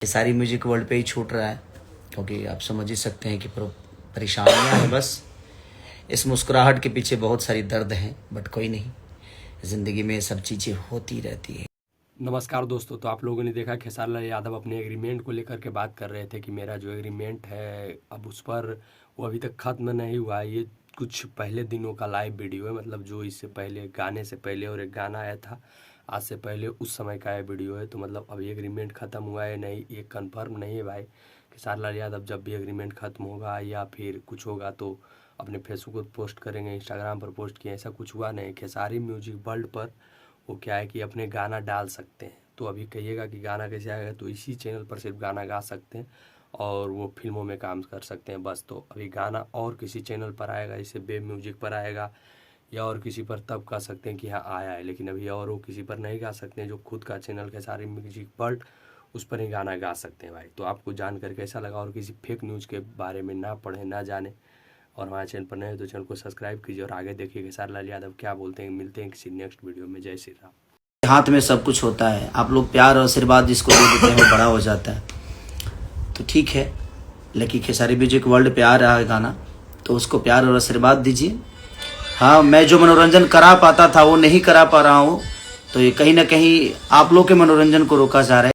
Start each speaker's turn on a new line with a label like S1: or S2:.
S1: ये सारी music world पे ही छूट रहा है, क्योंकि आप समझ ही सकते हैं कि परेशानियां हैं। बस इस मुस्कुराहट के पीछे बहुत सारी दर्द हैं, बट कोई नहीं, ज़िंदगी में ये सब चीज़ें होती रहती है।
S2: नमस्कार दोस्तों। तो आप लोगों ने देखा खेसारी लाल यादव अपने एग्रीमेंट को लेकर के बात कर रहे थे कि मेरा जो एग्रीमेंट है अब उस पर वो अभी तक ख़त्म नहीं हुआ है। ये कुछ पहले दिनों का लाइव वीडियो है, मतलब जो इससे पहले गाने से पहले और एक गाना आया था आज से पहले, उस समय का ये वीडियो है। तो मतलब अभी एग्रीमेंट ख़त्म हुआ है नहीं, ये कन्फर्म नहीं है भाई। खेसारी लाल यादव जब भी एग्रीमेंट ख़त्म होगा या फिर कुछ होगा तो अपने फेसबुक पर पोस्ट करेंगे, इंस्टाग्राम पर पोस्ट किए, ऐसा कुछ हुआ नहीं। खेसारी म्यूजिक वर्ल्ड पर वो क्या है कि अपने गाना डाल सकते हैं। तो अभी कहिएगा कि गाना कैसे आएगा, तो इसी चैनल पर सिर्फ गाना गा सकते हैं और वो फिल्मों में काम कर सकते हैं बस। तो अभी गाना और किसी चैनल पर आएगा, जैसे वेब म्यूजिक पर आएगा या और किसी पर, तब कह सकते हैं कि हाँ आया है। लेकिन अभी और वो किसी पर नहीं गा सकते हैं। जो खुद का चैनल खेसारी म्यूजिक वर्ल्ड, उस पर ही गाना गा सकते हैं भाई। तो आपको जानकर कैसा लगा, और किसी फेक न्यूज़ के बारे में ना पढ़ें ना जाने, और हमारे चैनल पर नए हो तो चैनल को सब्सक्राइब कीजिए और आगे देखिए खेसारी लाल यादव क्या बोलते हैं। मिलते हैं किसी नेक्स्ट वीडियो में। जय श्री राम।
S1: हाथ में सब कुछ होता है, आप लोग प्यार और आशीर्वाद जिसको दे देते हैं वो बड़ा हो जाता है। तो ठीक है, लेकिन खेसारी म्यूजिक वर्ल्ड पे आ रहा है गाना, तो उसको प्यार और आशीर्वाद दीजिए। हाँ, मैं जो मनोरंजन करा पाता था वो नहीं करा पा रहा हूँ, तो ये कहीं ना कहीं आप लोग के मनोरंजन को रोका जा रहा है।